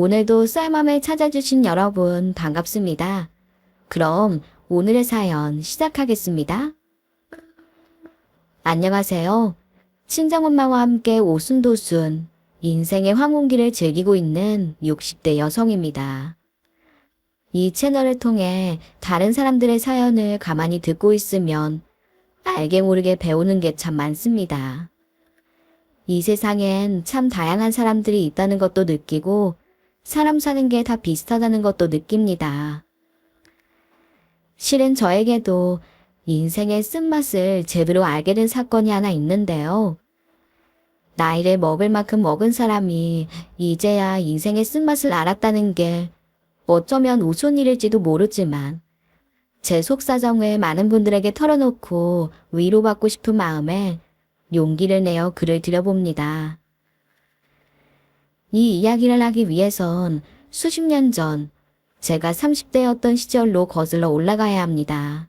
오늘도 쌀맘을 찾아주신 여러분 반갑습니다. 그럼 오늘의 사연 시작하겠습니다. 안녕하세요. 친정엄마와 함께 오순도순 인생의 황혼기를 즐기고 있는 60대 여성입니다. 이 채널을 통해 다른 사람들의 사연을 가만히 듣고 있으면 알게 모르게 배우는 게 참 많습니다. 이 세상엔 참 다양한 사람들이 있다는 것도 느끼고 사람 사는 게 다 비슷하다는 것도 느낍니다. 실은 저에게도 인생의 쓴맛을 제대로 알게 된 사건이 하나 있는데요. 나이를 먹을 만큼 먹은 사람이 이제야 인생의 쓴맛을 알았다는 게 어쩌면 우스운 일일지도 모르지만 제 속사정을 많은 분들에게 털어놓고 위로받고 싶은 마음에 용기를 내어 글을 드려봅니다. 이 이야기를 하기 위해선 수십 년 전 제가 30대였던 시절로 거슬러 올라가야 합니다.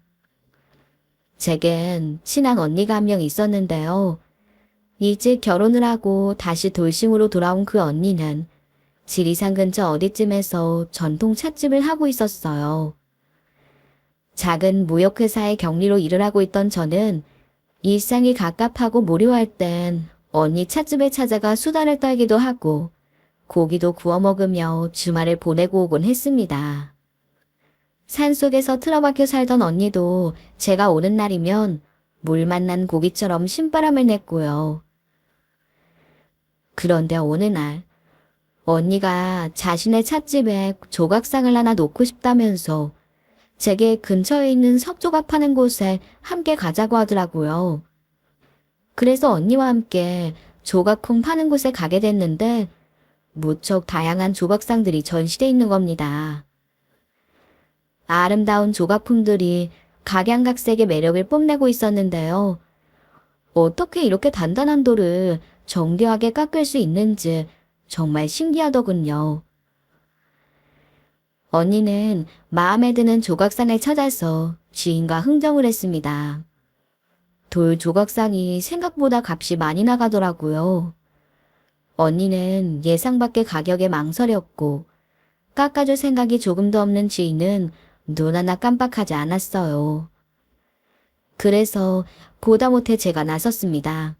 제겐 친한 언니가 한 명 있었는데요. 일찍 결혼을 하고 다시 돌싱으로 돌아온 그 언니는 지리산 근처 어디쯤에서 전통 찻집을 하고 있었어요. 작은 무역회사의 경리로 일을 하고 있던 저는 일상이 갑갑하고 무료할 땐 언니 찻집에 찾아가 수다를 떨기도 하고 고기도 구워 먹으며 주말을 보내고 오곤 했습니다. 산속에서 틀어박혀 살던 언니도 제가 오는 날이면 물 만난 고기처럼 신바람을 냈고요. 그런데 어느 날 언니가 자신의 찻집에 조각상을 하나 놓고 싶다면서 제게 근처에 있는 석조각 파는 곳에 함께 가자고 하더라고요. 그래서 언니와 함께 조각콩 파는 곳에 가게 됐는데 무척 다양한 조각상들이 전시돼 있는 겁니다. 아름다운 조각품들이 각양각색의 매력을 뽐내고 있었는데요. 어떻게 이렇게 단단한 돌을 정교하게 깎을 수 있는지 정말 신기하더군요. 언니는 마음에 드는 조각상을 찾아서 지인과 흥정을 했습니다. 돌 조각상이 생각보다 값이 많이 나가더라고요. 언니는 예상 밖의 가격에 망설였고 깎아줄 생각이 조금도 없는 지인은 눈 하나 깜빡하지 않았어요. 그래서 보다 못해 제가 나섰습니다.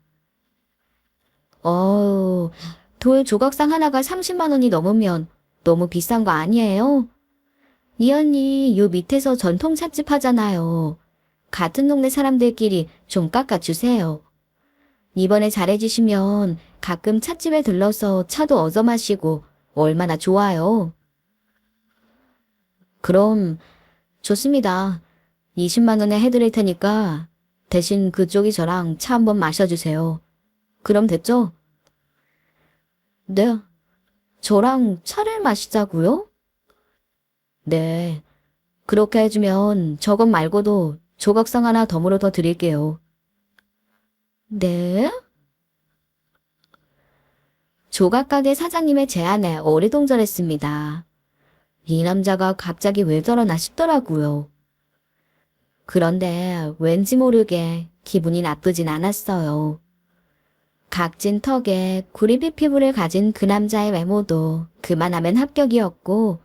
돌 조각상 하나가 30만 원이 넘으면 너무 비싼 거 아니에요? 이 언니 요 밑에서 전통 찻집 하잖아요. 같은 동네 사람들끼리 좀 깎아주세요. 이번에 잘해주시면 가끔 찻집에 들러서 차도 얻어 마시고 얼마나 좋아요. 그럼 좋습니다. 20만 원에 해드릴 테니까 대신 그쪽이 저랑 차 한번 마셔주세요. 그럼 됐죠? 네. 저랑 차를 마시자고요? 네. 그렇게 해주면 저것 말고도 조각상 하나 덤으로 더 드릴게요. 네? 조각가게 사장님의 제안에 어리둥절했습니다. 이 남자가 갑자기 왜 저러나 싶더라고요. 그런데 왠지 모르게 기분이 나쁘진 않았어요. 각진 턱에 구리빛 피부를 가진 그 남자의 외모도 그만하면 합격이었고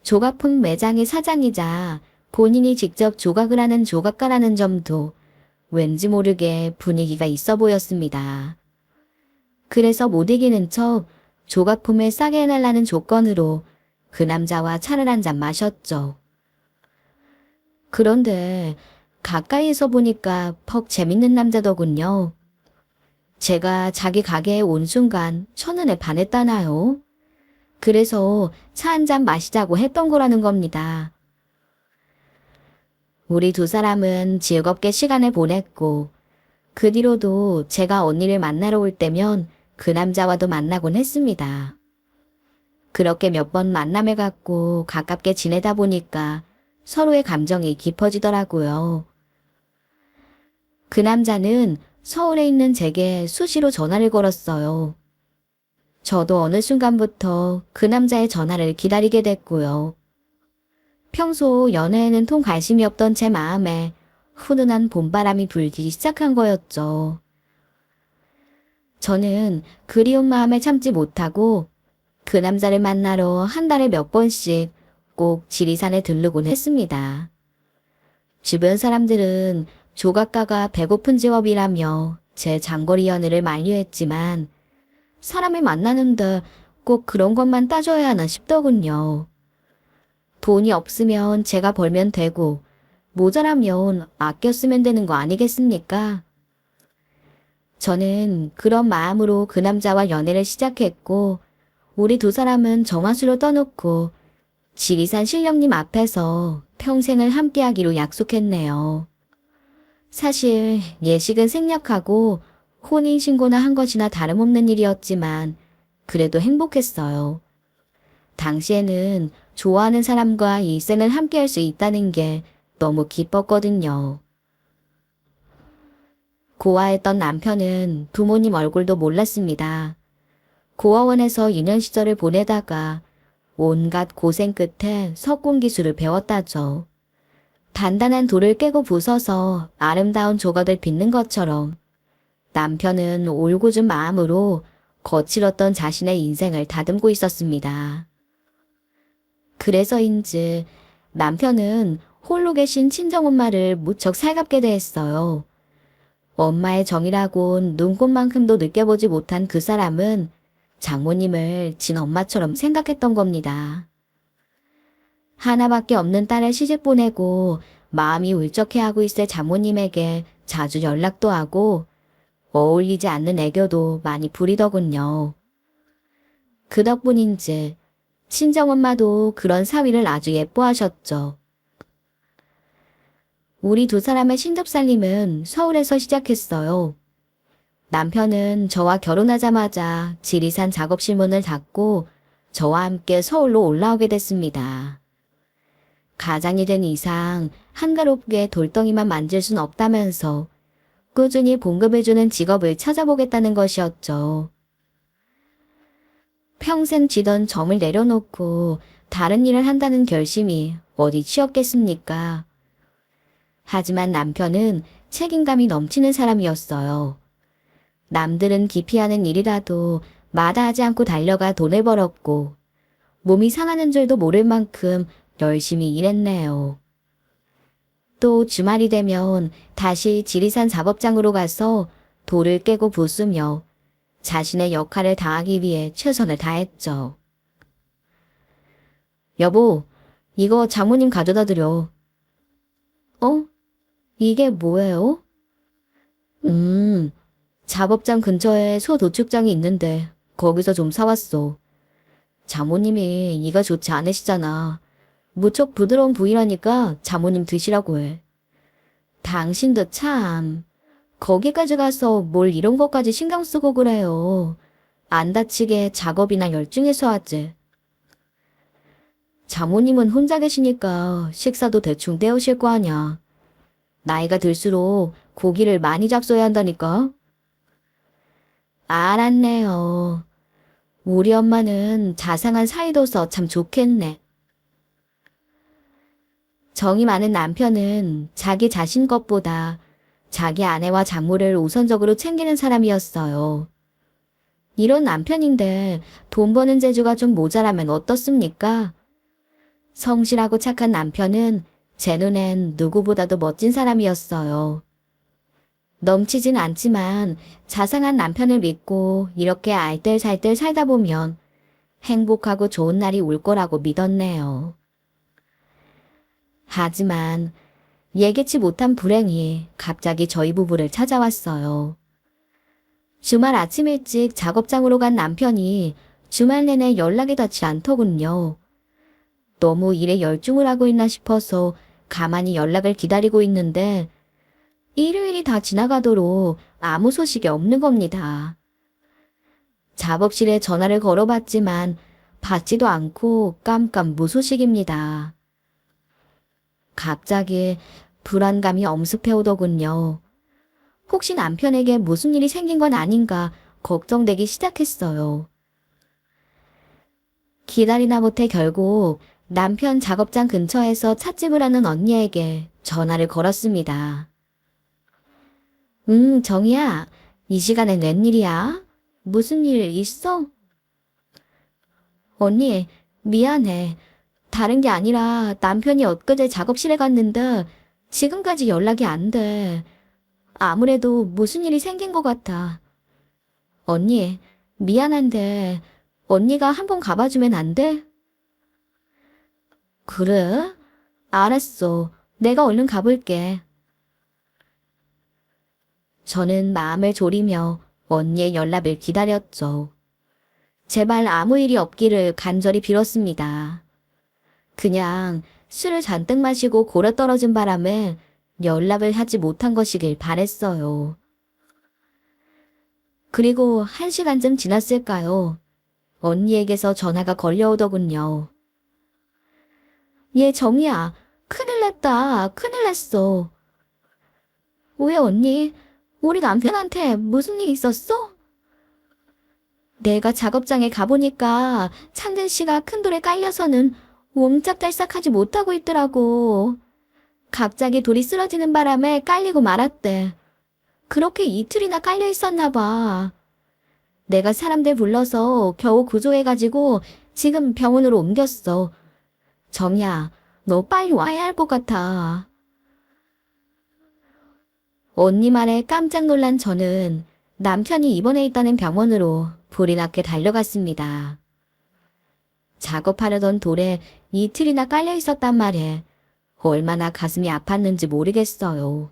조각품 매장의 사장이자 본인이 직접 조각을 하는 조각가라는 점도 왠지 모르게 분위기가 있어 보였습니다. 그래서 못 이기는 척 조각품을 싸게 해달라는 조건으로 그 남자와 차를 한 잔 마셨죠. 그런데 가까이에서 보니까 퍽 재밌는 남자더군요. 제가 자기 가게에 온 순간 첫눈에 반했다나요? 그래서 차 한 잔 마시자고 했던 거라는 겁니다. 우리 두 사람은 즐겁게 시간을 보냈고 그 뒤로도 제가 언니를 만나러 올 때면 그 남자와도 만나곤 했습니다. 그렇게 몇 번 만남을 갖고 가깝게 지내다 보니까 서로의 감정이 깊어지더라고요. 그 남자는 서울에 있는 제게 수시로 전화를 걸었어요. 저도 어느 순간부터 그 남자의 전화를 기다리게 됐고요. 평소 연애에는 통 관심이 없던 제 마음에 훈훈한 봄바람이 불기 시작한 거였죠. 저는 그리운 마음을 참지 못하고 그 남자를 만나러 한 달에 몇 번씩 꼭 지리산에 들르곤 했습니다. 주변 사람들은 조각가가 배고픈 직업이라며 제 장거리 연애를 만류했지만 사람을 만나는데 꼭 그런 것만 따져야 하나 싶더군요. 돈이 없으면 제가 벌면 되고 모자라면 아껴 쓰면 되는 거 아니겠습니까? 저는 그런 마음으로 그 남자와 연애를 시작했고 우리 두 사람은 정화수로 떠놓고 지리산 신령님 앞에서 평생을 함께하기로 약속했네요. 사실 예식은 생략하고 혼인신고나 한 것이나 다름없는 일이었지만 그래도 행복했어요. 당시에는 좋아하는 사람과 일생을 함께할 수 있다는 게 너무 기뻤거든요. 고아했던 남편은 부모님 얼굴도 몰랐습니다. 고아원에서 유년 시절을 보내다가 온갖 고생 끝에 석공기술을 배웠다죠. 단단한 돌을 깨고 부숴서 아름다운 조각을 빚는 것처럼 남편은 올곧은 마음으로 거칠었던 자신의 인생을 다듬고 있었습니다. 그래서인지 남편은 홀로 계신 친정엄마를 무척 살갑게 대했어요. 엄마의 정이라곤 눈꽃만큼도 느껴보지 못한 그 사람은 장모님을 친엄마처럼 생각했던 겁니다. 하나밖에 없는 딸을 시집 보내고 마음이 울적해하고 있을 장모님에게 자주 연락도 하고 어울리지 않는 애교도 많이 부리더군요. 그 덕분인지 친정엄마도 그런 사위를 아주 예뻐하셨죠. 우리 두 사람의 신접살림은 서울에서 시작했어요. 남편은 저와 결혼하자마자 지리산 작업실 문을 닫고 저와 함께 서울로 올라오게 됐습니다. 가장이 된 이상 한가롭게 돌덩이만 만질 순 없다면서 꾸준히 봉급해주는 직업을 찾아보겠다는 것이었죠. 평생 쥐던 점을 내려놓고 다른 일을 한다는 결심이 어디 쉬었겠습니까? 하지만 남편은 책임감이 넘치는 사람이었어요. 남들은 기피하는 일이라도 마다하지 않고 달려가 돈을 벌었고 몸이 상하는 줄도 모를 만큼 열심히 일했네요. 또 주말이 되면 다시 지리산 작업장으로 가서 돌을 깨고 부수며 자신의 역할을 다하기 위해 최선을 다했죠. 여보, 이거 장모님 가져다 드려. 어? 이게 뭐예요? 작업장 근처에 소 도축장이 있는데 거기서 좀 사왔어. 장모님이 이가 좋지 않으시잖아. 무척 부드러운 부위라니까 장모님 드시라고 해. 당신도 참. 거기까지 가서 뭘 이런 것까지 신경 쓰고 그래요. 안 다치게 작업이나 열중해서 하지. 장모님은 혼자 계시니까 식사도 대충 때우실 거 아냐. 나이가 들수록 고기를 많이 잡숴야 한다니까. 알았네요. 우리 엄마는 자상한 사이도서 참 좋겠네. 정이 많은 남편은 자기 자신 것보다 자기 아내와 장모를 우선적으로 챙기는 사람이었어요. 이런 남편인데 돈 버는 재주가 좀 모자라면 어떻습니까? 성실하고 착한 남편은 제 눈엔 누구보다도 멋진 사람이었어요. 넘치진 않지만 자상한 남편을 믿고 이렇게 알뜰살뜰 살다 보면 행복하고 좋은 날이 올 거라고 믿었네요. 하지만 예기치 못한 불행이 갑자기 저희 부부를 찾아왔어요. 주말 아침 일찍 작업장으로 간 남편이 주말 내내 연락이 닿지 않더군요. 너무 일에 열중을 하고 있나 싶어서 가만히 연락을 기다리고 있는데 일요일이 다 지나가도록 아무 소식이 없는 겁니다. 작업실에 전화를 걸어봤지만 받지도 않고 깜깜 무소식입니다. 갑자기 불안감이 엄습해오더군요. 혹시 남편에게 무슨 일이 생긴 건 아닌가 걱정되기 시작했어요. 기다리나 못해 결국 남편 작업장 근처에서 찻집을 하는 언니에게 전화를 걸었습니다. 정희야, 이 시간엔 웬일이야? 무슨 일 있어? 언니, 미안해. 다른 게 아니라 남편이 엊그제 작업실에 갔는데 지금까지 연락이 안 돼. 아무래도 무슨 일이 생긴 것 같아. 언니, 미안한데 언니가 한번 가봐주면 안 돼? 그래? 알았어. 내가 얼른 가볼게. 저는 마음을 졸이며 언니의 연락을 기다렸죠. 제발 아무 일이 없기를 간절히 빌었습니다. 그냥 술을 잔뜩 마시고 골아떨어진 바람에 연락을 하지 못한 것이길 바랬어요. 그리고 1시간쯤 지났을까요? 언니에게서 전화가 걸려오더군요. 얘 정이야. 큰일 났다. 큰일 났어. 왜 언니? 우리 남편한테 무슨 일 있었어? 내가 작업장에 가보니까 창근 씨가 큰 돌에 깔려서는 옴짝달싹하지 못하고 있더라고. 갑자기 돌이 쓰러지는 바람에 깔리고 말았대. 그렇게 이틀이나 깔려 있었나 봐. 내가 사람들 불러서 겨우 구조해가지고 지금 병원으로 옮겼어. 정이야, 너 빨리 와야 할 것 같아. 언니 말에 깜짝 놀란 저는 남편이 입원해 있다는 병원으로 불이 나게 달려갔습니다. 작업하려던 돌에 이틀이나 깔려 있었단 말에 얼마나 가슴이 아팠는지 모르겠어요.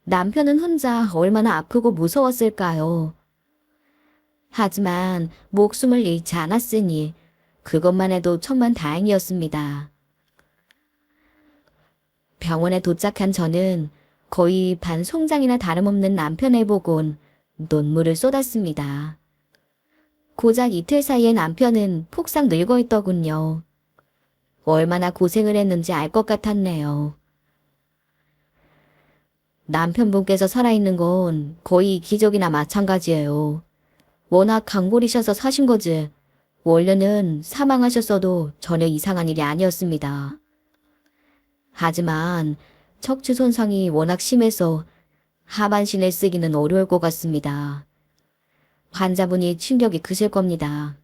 남편은 혼자 얼마나 아프고 무서웠을까요? 하지만 목숨을 잃지 않았으니 그것만 해도 천만 다행이었습니다. 병원에 도착한 저는 거의 반송장이나 다름없는 남편을 보곤 눈물을 쏟았습니다. 고작 이틀 사이에 남편은 폭삭 늙어 있더군요. 얼마나 고생을 했는지 알 것 같았네요. 남편분께서 살아있는 건 거의 기적이나 마찬가지예요. 워낙 강골이셔서 사신 거지. 원래는 사망하셨어도 전혀 이상한 일이 아니었습니다. 하지만 척추 손상이 워낙 심해서 하반신을 쓰기는 어려울 것 같습니다. 환자분이 충격이 크실 겁니다.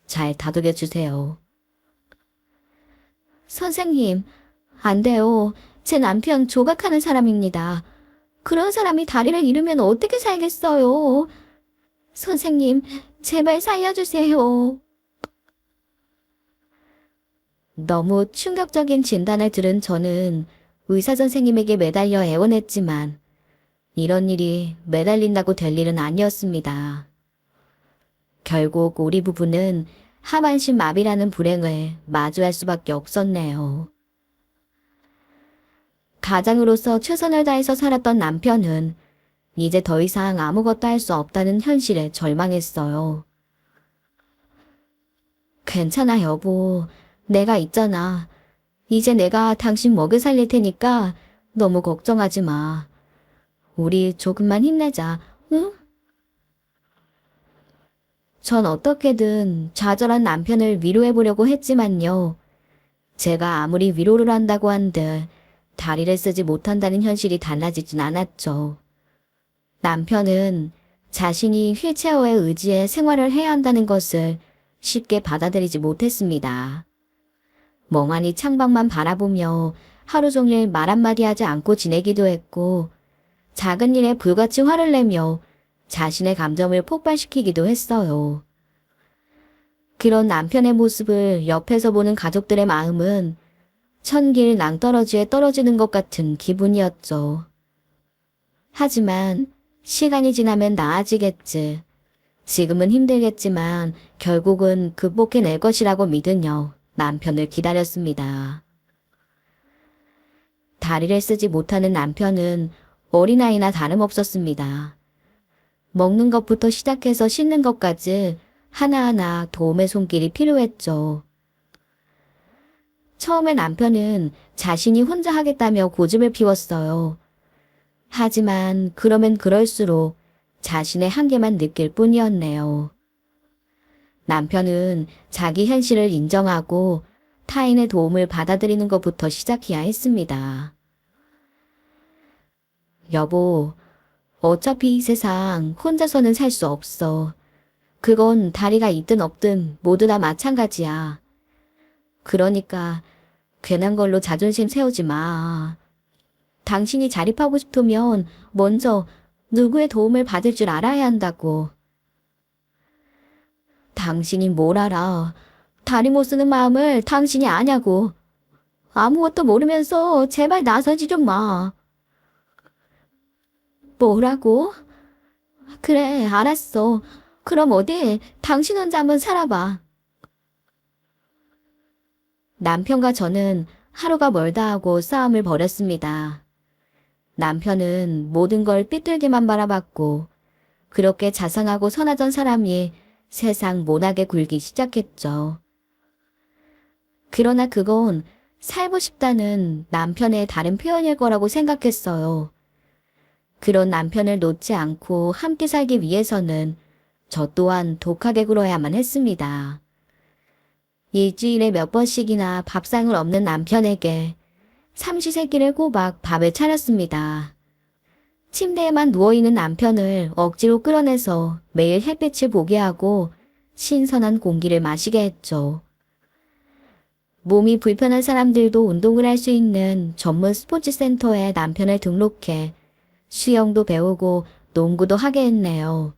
잘 다독여 주세요. 선생님, 안 돼요. 제 남편 조각하는 사람입니다. 그런 사람이 다리를 잃으면 어떻게 살겠어요? 선생님, 제발 살려주세요. 너무 충격적인 진단을 들은 저는 의사 선생님에게 매달려 애원했지만 이런 일이 매달린다고 될 일은 아니었습니다. 결국 우리 부부는 하반신 마비라는 불행을 마주할 수밖에 없었네요. 가장으로서 최선을 다해서 살았던 남편은 이제 더 이상 아무것도 할 수 없다는 현실에 절망했어요. 괜찮아, 여보. 내가 있잖아. 이제 내가 당신 먹여 살릴 테니까 너무 걱정하지 마. 우리 조금만 힘내자, 응? 전 어떻게든 좌절한 남편을 위로해보려고 했지만요. 제가 아무리 위로를 한다고 한들 다리를 쓰지 못한다는 현실이 달라지진 않았죠. 남편은 자신이 휠체어에 의지해 생활을 해야 한다는 것을 쉽게 받아들이지 못했습니다. 멍하니 창밖만 바라보며 하루 종일 말 한마디 하지 않고 지내기도 했고 작은 일에 불같이 화를 내며 자신의 감정을 폭발시키기도 했어요. 그런 남편의 모습을 옆에서 보는 가족들의 마음은 천길 낭떠러지에 떨어지는 것 같은 기분이었죠. 하지만 시간이 지나면 나아지겠지. 지금은 힘들겠지만 결국은 극복해낼 것이라고 믿으며 남편을 기다렸습니다. 다리를 쓰지 못하는 남편은 어린아이나 다름없었습니다. 먹는 것부터 시작해서 씻는 것까지 하나하나 도움의 손길이 필요했죠. 처음에 남편은 자신이 혼자 하겠다며 고집을 피웠어요. 하지만 그러면 그럴수록 자신의 한계만 느낄 뿐이었네요. 남편은 자기 현실을 인정하고 타인의 도움을 받아들이는 것부터 시작해야 했습니다. 여보, 어차피 이 세상 혼자서는 살 수 없어. 그건 다리가 있든 없든 모두 다 마찬가지야. 그러니까 괜한 걸로 자존심 세우지 마. 당신이 자립하고 싶으면 먼저 누구의 도움을 받을 줄 알아야 한다고. 당신이 뭘 알아? 다리 못 쓰는 마음을 당신이 아냐고. 아무것도 모르면서 제발 나서지 좀 마. 뭐라고? 그래, 알았어. 그럼 어디 당신 혼자 한번 살아봐. 남편과 저는 하루가 멀다 하고 싸움을 벌였습니다. 남편은 모든 걸 삐뚤게만 바라봤고 그렇게 자상하고 선하던 사람이 세상 모나게 굴기 시작했죠. 그러나 그건 살고 싶다는 남편의 다른 표현일 거라고 생각했어요. 그런 남편을 놓지 않고 함께 살기 위해서는 저 또한 독하게 굴어야만 했습니다. 일주일에 몇 번씩이나 밥상을 없는 남편에게 삼시세끼를 꼬박 밥을 차렸습니다. 침대에만 누워있는 남편을 억지로 끌어내서 매일 햇빛을 보게 하고 신선한 공기를 마시게 했죠. 몸이 불편한 사람들도 운동을 할 수 있는 전문 스포츠 센터에 남편을 등록해 수영도 배우고 농구도 하게 했네요.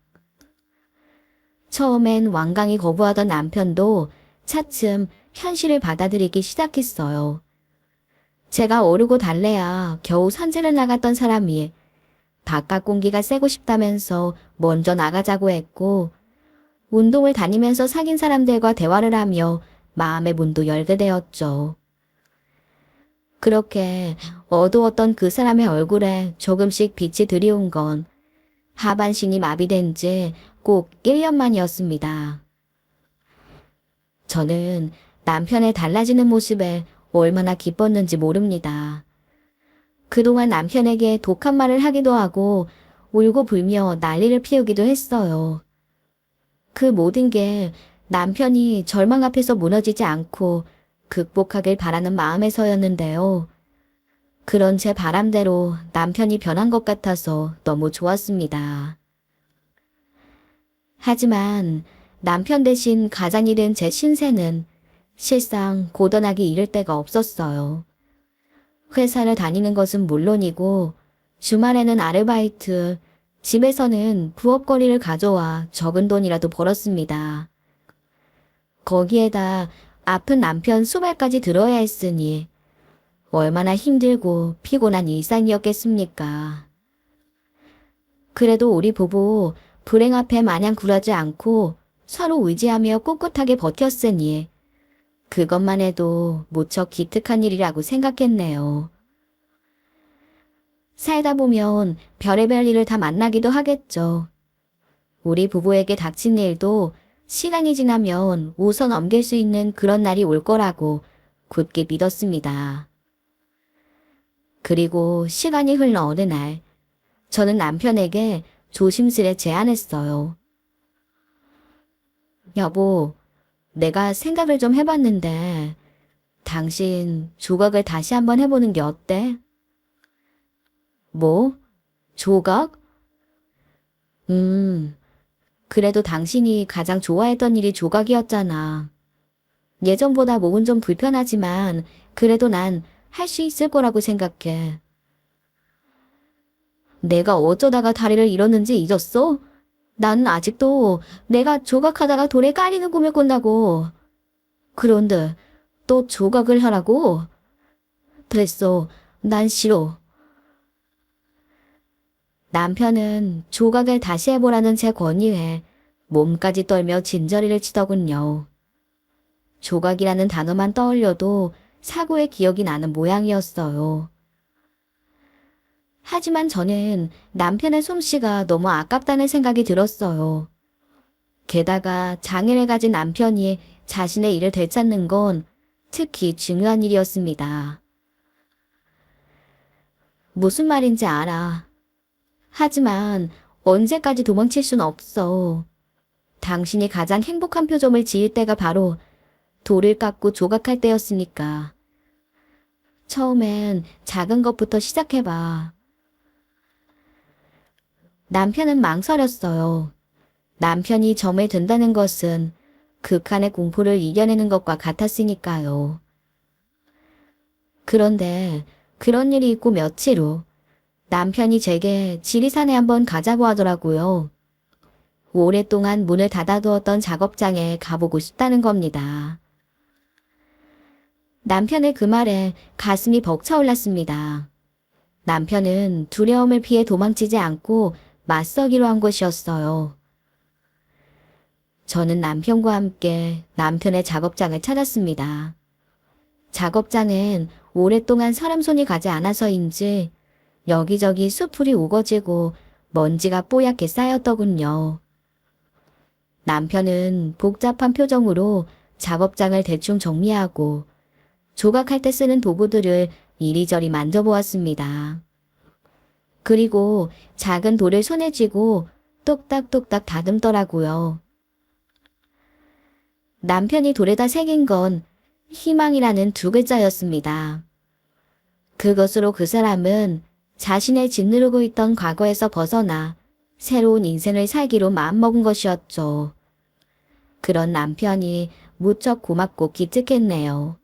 처음엔 완강히 거부하던 남편도 차츰 현실을 받아들이기 시작했어요. 제가 어르고 달래야 겨우 산책을 나갔던 사람이 바깥 공기가 쐬고 싶다면서 먼저 나가자고 했고 운동을 다니면서 사귄 사람들과 대화를 하며 마음의 문도 열게 되었죠. 그렇게 어두웠던 그 사람의 얼굴에 조금씩 빛이 들이온 건 하반신이 마비된 지 꼭 1년 만이었습니다. 저는 남편의 달라지는 모습에 얼마나 기뻤는지 모릅니다. 그동안 남편에게 독한 말을 하기도 하고 울고 불며 난리를 피우기도 했어요. 그 모든 게 남편이 절망 앞에서 무너지지 않고 극복하길 바라는 마음에서였는데요. 그런 제 바람대로 남편이 변한 것 같아서 너무 좋았습니다. 하지만 남편 대신 가장이 된 제 신세는 실상 고단하기 이를 데가 없었어요. 회사를 다니는 것은 물론이고 주말에는 아르바이트, 집에서는 부업거리를 가져와 적은 돈이라도 벌었습니다. 거기에다 아픈 남편 수발까지 들어야 했으니 얼마나 힘들고 피곤한 일상이었겠습니까. 그래도 우리 부부 불행 앞에 마냥 굴하지 않고 서로 의지하며 꿋꿋하게 버텼으니 그것만 해도 무척 기특한 일이라고 생각했네요. 살다 보면 별의별 일을 다 만나기도 하겠죠. 우리 부부에게 닥친 일도 시간이 지나면 웃어 넘길 수 있는 그런 날이 올 거라고 굳게 믿었습니다. 그리고 시간이 흘러 어느 날 저는 남편에게 조심스레 제안했어요. 여보, 내가 생각을 좀 해봤는데 당신 조각을 다시 한번 해보는 게 어때? 뭐? 조각? 그래도 당신이 가장 좋아했던 일이 조각이었잖아. 예전보다 몸은 좀 불편하지만 그래도 난 할 수 있을 거라고 생각해. 내가 어쩌다가 다리를 잃었는지 잊었어? 나는 아직도 내가 조각하다가 돌에 깔리는 꿈을 꾼다고. 그런데 또 조각을 하라고? 됐어. 난 싫어. 남편은 조각을 다시 해보라는 제 권유에 몸까지 떨며 진저리를 치더군요. 조각이라는 단어만 떠올려도 사고의 기억이 나는 모양이었어요. 하지만 저는 남편의 솜씨가 너무 아깝다는 생각이 들었어요. 게다가 장애를 가진 남편이 자신의 일을 되찾는 건 특히 중요한 일이었습니다. 무슨 말인지 알아. 하지만 언제까지 도망칠 순 없어. 당신이 가장 행복한 표정을 지을 때가 바로 돌을 깎고 조각할 때였으니까. 처음엔 작은 것부터 시작해봐. 남편은 망설였어요. 남편이 점에 든다는 것은 극한의 공포를 이겨내는 것과 같았으니까요. 그런데 그런 일이 있고 며칠 후 남편이 제게 지리산에 한번 가자고 하더라고요. 오랫동안 문을 닫아두었던 작업장에 가보고 싶다는 겁니다. 남편의 그 말에 가슴이 벅차올랐습니다. 남편은 두려움을 피해 도망치지 않고 맞서기로 한 것이었어요. 저는 남편과 함께 남편의 작업장을 찾았습니다. 작업장엔 오랫동안 사람 손이 가지 않아서인지 여기저기 수풀이 우거지고 먼지가 뽀얗게 쌓였더군요. 남편은 복잡한 표정으로 작업장을 대충 정리하고 조각할 때 쓰는 도구들을 이리저리 만져보았습니다. 그리고 작은 돌을 손에 쥐고 똑딱똑딱 다듬더라고요. 남편이 돌에다 새긴 건 희망이라는 두 글자였습니다. 그것으로 그 사람은 자신의 짓누르고 있던 과거에서 벗어나 새로운 인생을 살기로 마음먹은 것이었죠. 그런 남편이 무척 고맙고 기특했네요.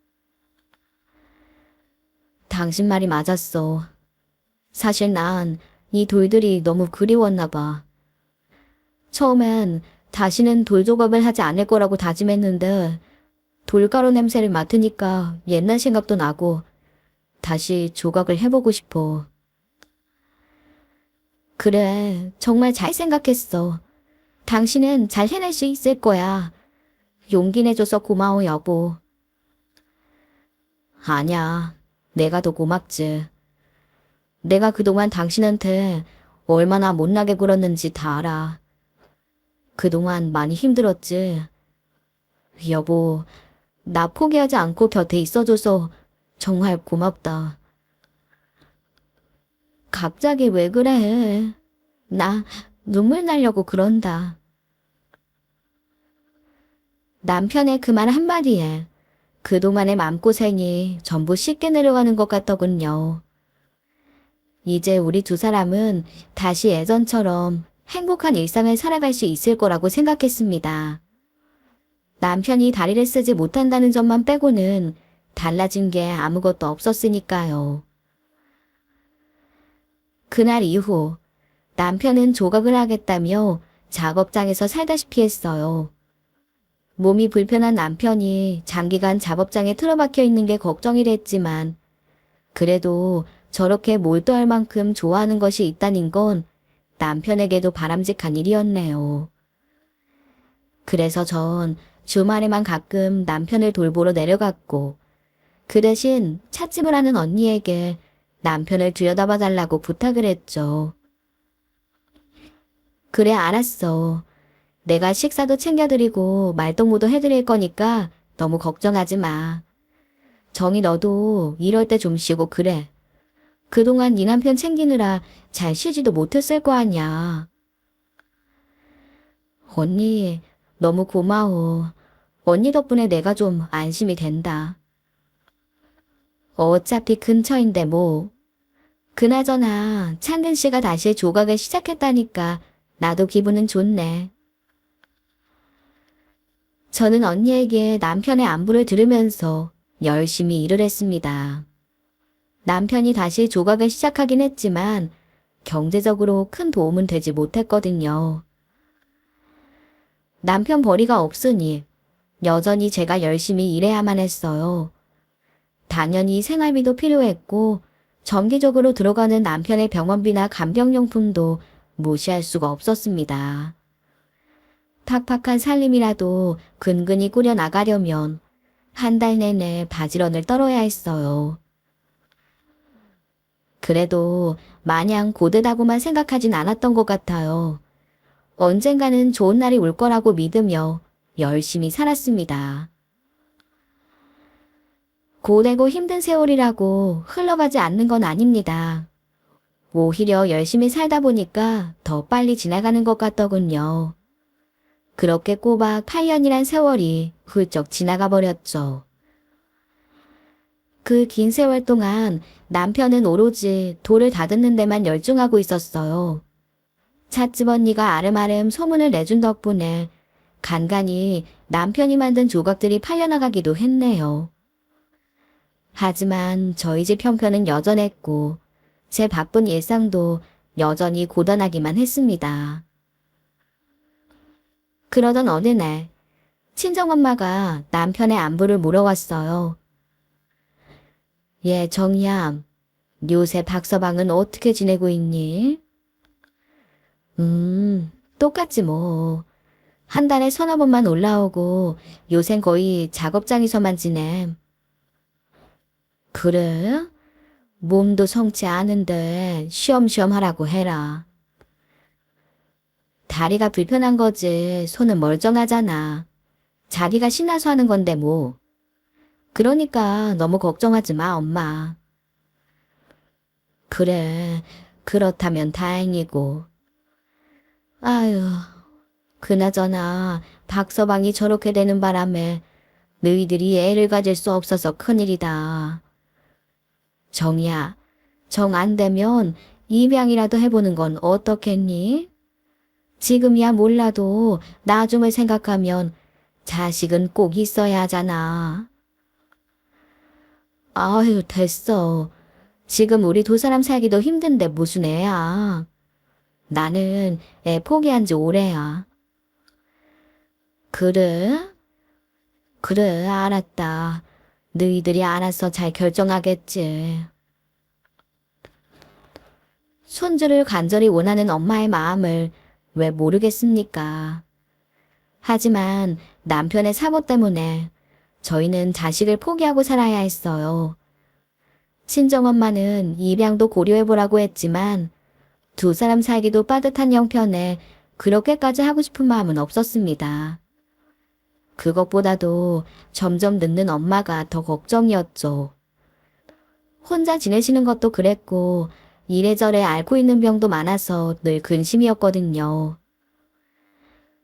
당신 말이 맞았어. 사실 난 이 돌들이 너무 그리웠나 봐. 처음엔 다시는 돌조각을 하지 않을 거라고 다짐했는데 돌가루 냄새를 맡으니까 옛날 생각도 나고 다시 조각을 해보고 싶어. 그래, 정말 잘 생각했어. 당신은 잘 해낼 수 있을 거야. 용기 내줘서 고마워, 여보. 아니야, 내가 더 고맙지. 내가 그동안 당신한테 얼마나 못나게 굴었는지 다 알아. 그동안 많이 힘들었지. 여보, 나 포기하지 않고 곁에 있어줘서 정말 고맙다. 갑자기 왜 그래? 나 눈물 나려고 그런다. 남편의 그 말 한마디에 그동안의 마음고생이 전부 쉽게 내려가는 것 같더군요. 이제 우리 두 사람은 다시 예전처럼 행복한 일상을 살아갈 수 있을 거라고 생각했습니다. 남편이 다리를 쓰지 못한다는 점만 빼고는 달라진 게 아무것도 없었으니까요. 그날 이후 남편은 조각을 하겠다며 작업장에서 살다시피 했어요. 몸이 불편한 남편이 장기간 작업장에 틀어박혀 있는 게 걱정이 됐지만 그래도 저렇게 몰두할 만큼 좋아하는 것이 있다는 건 남편에게도 바람직한 일이었네요. 그래서 전 주말에만 가끔 남편을 돌보러 내려갔고 그 대신 찻집을 하는 언니에게 남편을 들여다봐 달라고 부탁을 했죠. 그래, 알았어. 내가 식사도 챙겨드리고 말동무도 해드릴 거니까 너무 걱정하지 마. 정희 너도 이럴 때 좀 쉬고 그래. 그동안 네 남편 챙기느라 잘 쉬지도 못했을 거 아니야. 언니, 너무 고마워. 언니 덕분에 내가 좀 안심이 된다. 어차피 근처인데 뭐. 그나저나 창근 씨가 다시 조각을 시작했다니까 나도 기분은 좋네. 저는 언니에게 남편의 안부를 들으면서 열심히 일을 했습니다. 남편이 다시 조각을 시작하긴 했지만 경제적으로 큰 도움은 되지 못했거든요. 남편 벌이가 없으니 여전히 제가 열심히 일해야만 했어요. 당연히 생활비도 필요했고 정기적으로 들어가는 남편의 병원비나 간병용품도 무시할 수가 없었습니다. 팍팍한 살림이라도 근근히 꾸려나가려면 한 달 내내 바지런을 떨어야 했어요. 그래도 마냥 고되다고만 생각하진 않았던 것 같아요. 언젠가는 좋은 날이 올 거라고 믿으며 열심히 살았습니다. 고되고 힘든 세월이라고 흘러가지 않는 건 아닙니다. 오히려 열심히 살다 보니까 더 빨리 지나가는 것 같더군요. 그렇게 꼬박 8년이란 세월이 훌쩍 지나가 버렸죠. 그 긴 세월 동안 남편은 오로지 돌을 다듬는 데만 열중하고 있었어요. 찻집 언니가 아름아름 소문을 내준 덕분에 간간히 남편이 만든 조각들이 팔려나가기도 했네요. 하지만 저희 집 형편은 여전했고 제 바쁜 일상도 여전히 고단하기만 했습니다. 그러던 어느 날 친정엄마가 남편의 안부를 물어왔어요. 예, 정희야, 요새 박서방은 어떻게 지내고 있니? 똑같지 뭐. 한 달에 서너 번만 올라오고 요샌 거의 작업장에서만 지내. 그래? 몸도 성치 않은데 쉬엄쉬엄 하라고 해라. 다리가 불편한 거지 손은 멀쩡하잖아. 자기가 신나서 하는 건데 뭐. 그러니까 너무 걱정하지 마, 엄마. 그래, 그렇다면 다행이고. 아유, 그나저나 박서방이 저렇게 되는 바람에 너희들이 애를 가질 수 없어서 큰일이다. 정이야, 정 안 되면 입양이라도 해보는 건 어떻겠니? 지금이야 몰라도 나중을 생각하면 자식은 꼭 있어야 하잖아. 아유, 됐어. 지금 우리 두 사람 살기도 힘든데 무슨 애야. 나는 애 포기한 지 오래야. 그래? 그래, 알았다. 너희들이 알아서 잘 결정하겠지. 손주를 간절히 원하는 엄마의 마음을 왜 모르겠습니까? 하지만 남편의 사고 때문에 저희는 자식을 포기하고 살아야 했어요. 친정엄마는 입양도 고려해보라고 했지만 두 사람 살기도 빠듯한 형편에 그렇게까지 하고 싶은 마음은 없었습니다. 그것보다도 점점 늙는 엄마가 더 걱정이었죠. 혼자 지내시는 것도 그랬고 이래저래 앓고 있는 병도 많아서 늘 근심이었거든요.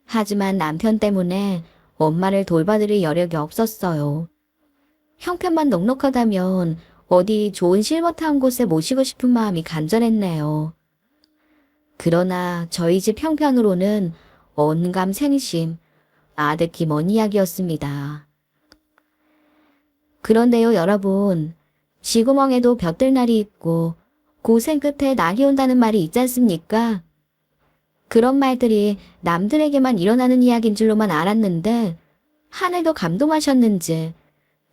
하지만 남편 때문에 엄마를 돌봐드릴 여력이 없었어요. 형편만 넉넉하다면 어디 좋은 실버타운 곳에 모시고 싶은 마음이 간절했네요. 그러나 저희 집 형편으로는 언감 생심, 아득히 먼 이야기였습니다. 그런데요, 여러분. 쥐구멍에도 벼뜰날이 있고 고생 끝에 낙이 온다는 말이 있지 않습니까? 그런 말들이 남들에게만 일어나는 이야기인 줄로만 알았는데 하늘도 감동하셨는지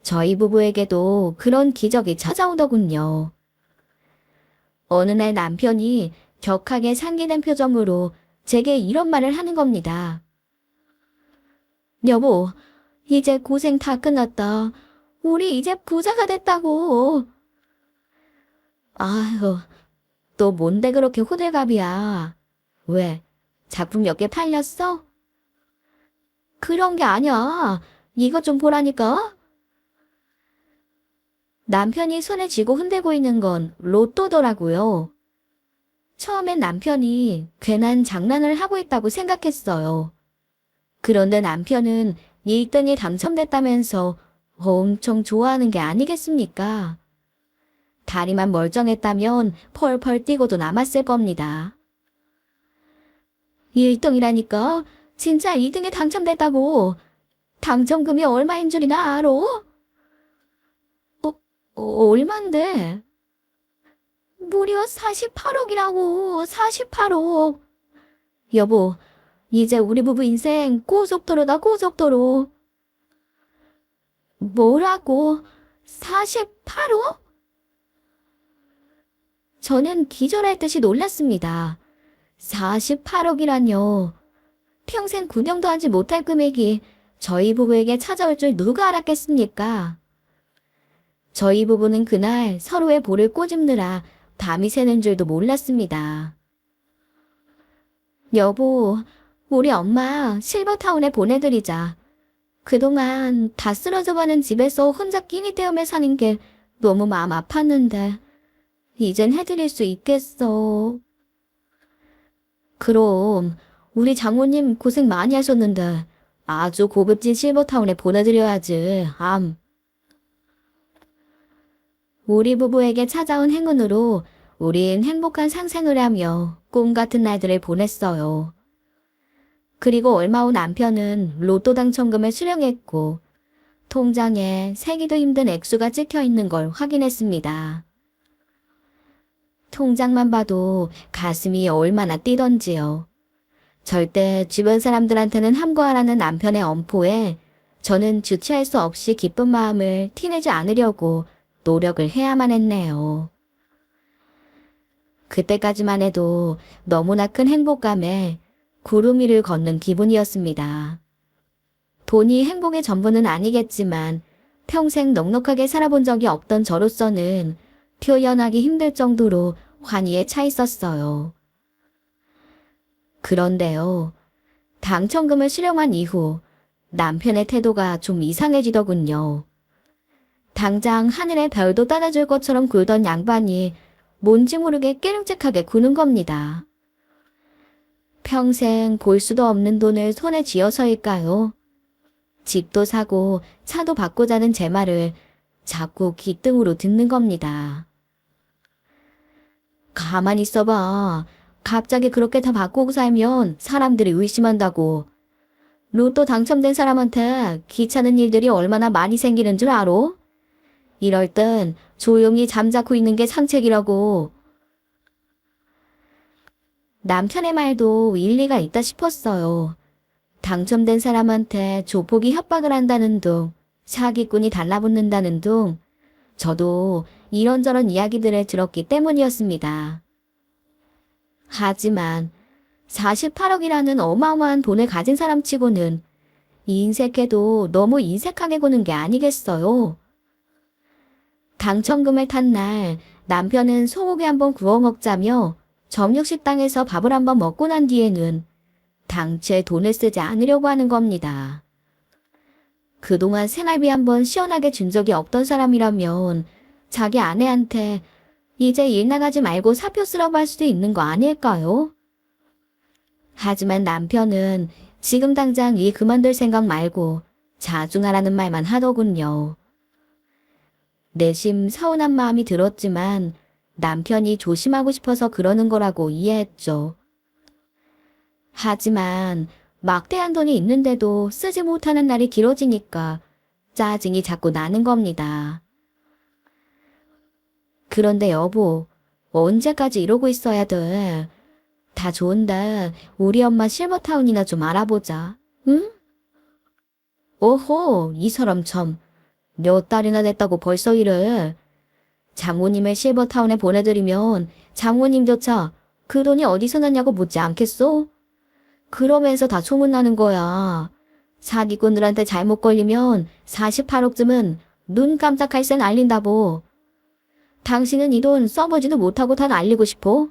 저희 부부에게도 그런 기적이 찾아오더군요. 어느 날 남편이 격하게 상기된 표정으로 제게 이런 말을 하는 겁니다. 여보, 이제 고생 다 끝났다. 우리 이제 부자가 됐다고. 아휴, 또 뭔데 그렇게 호들갑이야. 왜? 작품 몇 개 팔렸어? 그런 게 아니야. 이것 좀 보라니까. 남편이 손에 쥐고 흔들고 있는 건 로또더라고요. 처음엔 남편이 괜한 장난을 하고 있다고 생각했어요. 그런데 남편은 1등이 당첨됐다면서 엄청 좋아하는 게 아니겠습니까? 다리만 멀쩡했다면 펄펄 뛰고도 남았을 겁니다. 1등이라니까? 진짜 2등에 당첨됐다고. 당첨금이 얼마인 줄이나 알아? 얼만데? 무려 48억이라고, 48억. 여보, 이제 우리 부부 인생 고속도로다, 고속도로. 뭐라고? 48억? 저는 기절할 듯이 놀랐습니다. 48억이라뇨. 평생 구경도 하지 못할 금액이 저희 부부에게 찾아올 줄 누가 알았겠습니까? 저희 부부는 그날 서로의 볼을 꼬집느라 밤이 새는 줄도 몰랐습니다. 여보, 우리 엄마 실버타운에 보내드리자. 그동안 다 쓰러져가는 집에서 혼자 끼니 때우며 사는 게 너무 마음 아팠는데 이젠 해드릴 수 있겠어. 그럼 우리 장모님 고생 많이 하셨는데 아주 고급진 실버타운에 보내드려야지. 우리 부부에게 찾아온 행운으로 우린 행복한 상생을 하며 꿈 같은 날들을 보냈어요. 그리고 얼마 후 남편은 로또 당첨금을 수령했고 통장에 세기도 힘든 액수가 찍혀 있는 걸 확인했습니다. 통장만 봐도 가슴이 얼마나 뛰던지요. 절대 주변 사람들한테는 함구하라는 남편의 엄포에 저는 주체할 수 없이 기쁜 마음을 티내지 않으려고 노력을 해야만 했네요. 그때까지만 해도 너무나 큰 행복감에 구름 위를 걷는 기분이었습니다. 돈이 행복의 전부는 아니겠지만 평생 넉넉하게 살아본 적이 없던 저로서는 표현하기 힘들 정도로 환희에 차 있었어요. 그런데요, 당첨금을 수령한 이후 남편의 태도가 좀 이상해지더군요. 당장 하늘의 별도 따라줄 것처럼 굴던 양반이 뭔지 모르게 깨름직하게 구는 겁니다. 평생 볼 수도 없는 돈을 손에 쥐어서일까요? 집도 사고 차도 바꾸자는 제 말을 자꾸 귓등으로 듣는 겁니다. 가만히 있어봐. 갑자기 그렇게 다 바꾸고 살면 사람들이 의심한다고. 로또 당첨된 사람한테 귀찮은 일들이 얼마나 많이 생기는 줄 알아? 이럴 땐 조용히 잠자코 있는 게 상책이라고. 남편의 말도 일리가 있다 싶었어요. 당첨된 사람한테 조폭이 협박을 한다는 둥, 사기꾼이 달라붙는다는 둥, 저도 이런저런 이야기들을 들었기 때문이었습니다. 하지만 48억이라는 어마어마한 돈을 가진 사람치고는 인색해도 너무 인색하게 구는 게 아니겠어요. 당첨금을 탄 날 남편은 소고기 한번 구워 먹자며 정육식당에서 밥을 한번 먹고 난 뒤에는 당최 돈을 쓰지 않으려고 하는 겁니다. 그동안 생활비 한번 시원하게 준 적이 없던 사람이라면 자기 아내한테 이제 일 나가지 말고 사표 쓰라고 할 수도 있는 거 아닐까요? 하지만 남편은 지금 당장 일 그만둘 생각 말고 자중하라는 말만 하더군요. 내심 서운한 마음이 들었지만 남편이 조심하고 싶어서 그러는 거라고 이해했죠. 하지만 막대한 돈이 있는데도 쓰지 못하는 날이 길어지니까 짜증이 자꾸 나는 겁니다. 그런데 여보, 언제까지 이러고 있어야 돼? 다 좋은데 우리 엄마 실버타운이나 좀 알아보자. 응? 오호, 이 사람 참. 몇 달이나 됐다고 벌써 이래. 장모님을 실버타운에 보내드리면 장모님조차 그 돈이 어디서 났냐고 묻지 않겠소? 그러면서 다 소문나는 거야. 사기꾼들한테 잘못 걸리면 48억쯤은 눈 깜짝할 새 날린다고. 당신은 이 돈 써보지도 못하고 다 날리고 싶어?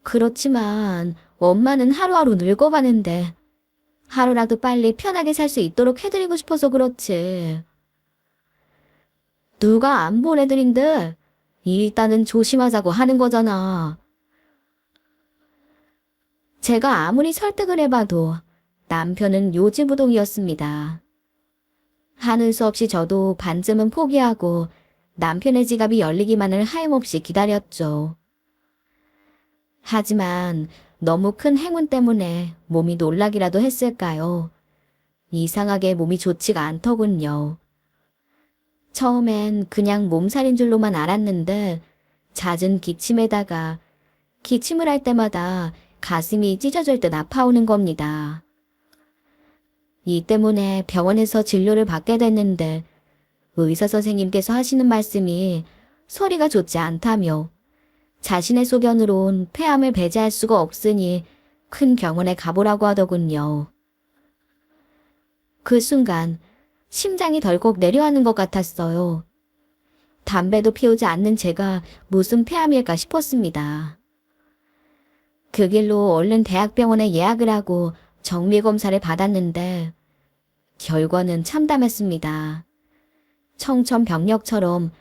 그렇지만 엄마는 하루하루 늙어가는데 하루라도 빨리 편하게 살 수 있도록 해드리고 싶어서 그렇지. 누가 안 보내드린데 일단은 조심하자고 하는 거잖아. 제가 아무리 설득을 해봐도 남편은 요지부동이었습니다. 하는 수 없이 저도 반쯤은 포기하고 남편의 지갑이 열리기만을 하염없이 기다렸죠. 하지만 너무 큰 행운 때문에 몸이 놀라기라도 했을까요? 이상하게 몸이 좋지가 않더군요. 처음엔 그냥 몸살인 줄로만 알았는데 잦은 기침에다가 기침을 할 때마다 가슴이 찢어질 듯 아파오는 겁니다. 이 때문에 병원에서 진료를 받게 됐는데 의사 선생님께서 하시는 말씀이 소리가 좋지 않다며 자신의 소견으론 폐암을 배제할 수가 없으니 큰 병원에 가보라고 하더군요. 그 순간 심장이 덜컥 내려앉는 것 같았어요. 담배도 피우지 않는 제가 무슨 폐암일까 싶었습니다. 그 길로 얼른 대학병원에 예약을 하고 정밀검사를 받았는데 결과는 참담했습니다. 청천벽력처럼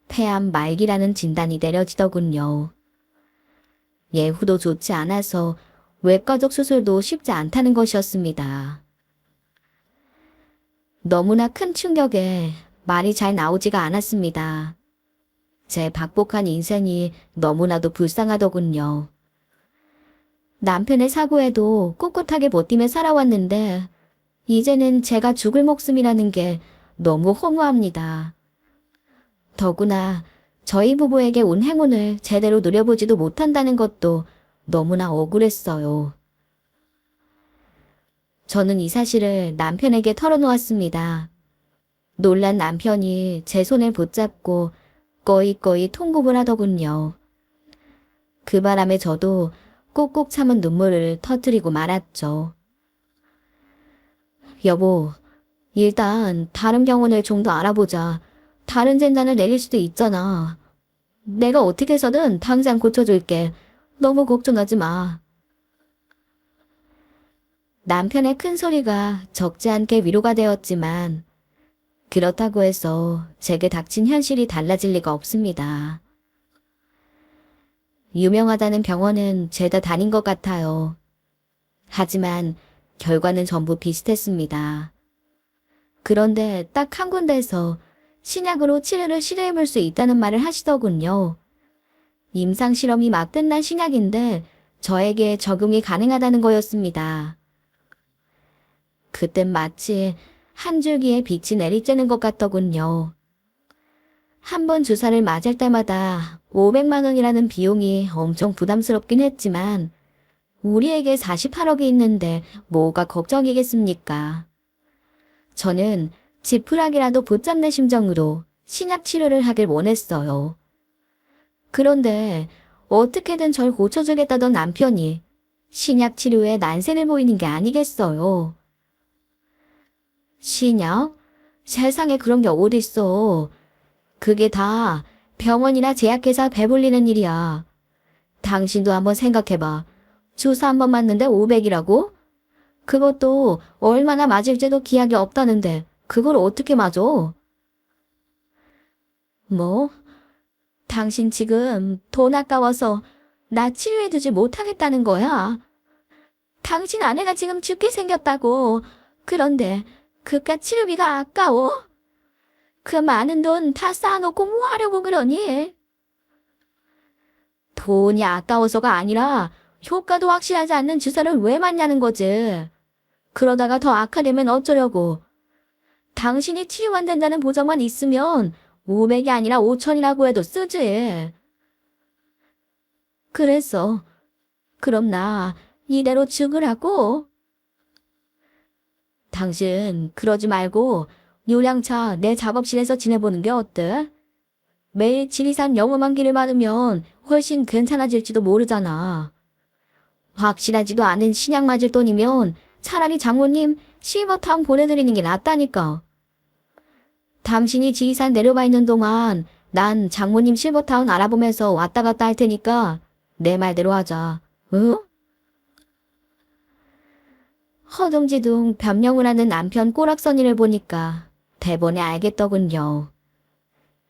폐암 말기라는 진단이 내려지더군요. 예후도 좋지 않아서 외과적 수술도 쉽지 않다는 것이었습니다. 너무나 큰 충격에 말이 잘 나오지가 않았습니다. 제 박복한 인생이 너무나도 불쌍하더군요. 남편의 사고에도 꿋꿋하게 버티며 살아왔는데 이제는 제가 죽을 목숨이라는 게 너무 허무합니다. 더구나 저희 부부에게 온 행운을 제대로 누려보지도 못한다는 것도 너무나 억울했어요. 저는 이 사실을 남편에게 털어놓았습니다. 놀란 남편이 제 손을 붙잡고 꺼이꺼이 통곡을 하더군요. 그 바람에 저도 꾹꾹 참은 눈물을 터뜨리고 말았죠. 여보, 일단 다른 병원을 좀 더 알아보자. 다른 진단을 내릴 수도 있잖아. 내가 어떻게 해서든 당장 고쳐줄게. 너무 걱정하지 마. 남편의 큰 소리가 적지 않게 위로가 되었지만 그렇다고 해서 제게 닥친 현실이 달라질 리가 없습니다. 유명하다는 병원은 죄다 다닌 것 같아요. 하지만 결과는 전부 비슷했습니다. 그런데 딱 한 군데에서 신약으로 치료를 시도해볼 수 있다는 말을 하시더군요. 임상실험이 막 끝난 신약인데 저에게 적용이 가능하다는 거였습니다. 그땐 마치 한 줄기의 빛이 내리쬐는 것 같더군요. 한 번 주사를 맞을 때마다 500만 원이라는 비용이 엄청 부담스럽긴 했지만 우리에게 48억이 있는데 뭐가 걱정이겠습니까? 저는 지푸라기라도 붙잡는 심정으로 신약 치료를 하길 원했어요. 그런데 어떻게든 절 고쳐주겠다던 남편이 신약 치료에 난세를 보이는 게 아니겠어요. 신약? 세상에 그런 게 어딨어. 그게 다 병원이나 제약회사 배불리는 일이야. 당신도 한번 생각해봐. 주사 한 번 맞는데 500이라고? 그것도 얼마나 맞을지도 기약이 없다는데 그걸 어떻게 맞아? 뭐? 당신 지금 돈 아까워서 나 치료해주지 못하겠다는 거야? 당신 아내가 지금 죽게 생겼다고. 그런데 그깟 치료비가 아까워? 그 많은 돈 다 쌓아놓고 뭐 하려고 그러니? 돈이 아까워서가 아니라 효과도 확실하지 않는 주사를 왜 맞냐는 거지. 그러다가 더 악화되면 어쩌려고. 당신이 치료 안 된다는 보장만 있으면 500이 아니라 5천이라고 해도 쓰지. 그래서 그럼 나 이대로 죽으라고? 당신 그러지 말고 요량차 내 작업실에서 지내보는 게 어때? 매일 지리산 영험한 길을 받으면 훨씬 괜찮아질지도 모르잖아. 확실하지도 않은 신약 맞을 돈이면 차라리 장모님 실버타운 보내드리는 게 낫다니까. 당신이 지리산 내려와 있는 동안 난 장모님 실버타운 알아보면서 왔다 갔다 할 테니까 내 말대로 하자. 응? 허둥지둥 변명을 하는 남편 꼬락서니를 보니까 대번에 알겠더군요.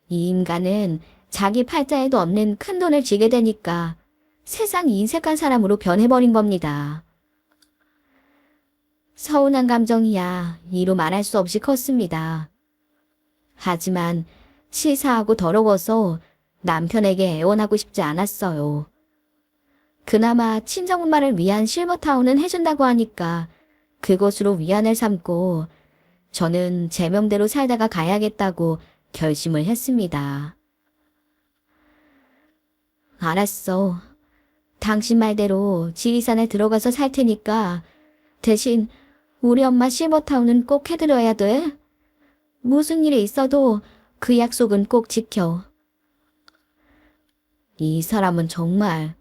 이 인간은 자기 팔자에도 없는 큰 돈을 쥐게 되니까 세상 인색한 사람으로 변해버린 겁니다. 서운한 감정이야 이루 말할 수 없이 컸습니다. 하지만 치사하고 더러워서 남편에게 애원하고 싶지 않았어요. 그나마 친정엄마를 위한 실버타운은 해준다고 하니까 그것으로 위안을 삼고 저는 제 맘대로 살다가 가야겠다고 결심을 했습니다. 알았어. 당신 말대로 지리산에 들어가서 살 테니까 대신 우리 엄마 실버타운은 꼭 해드려야 돼. 무슨 일이 있어도 그 약속은 꼭 지켜. 이 사람은 정말.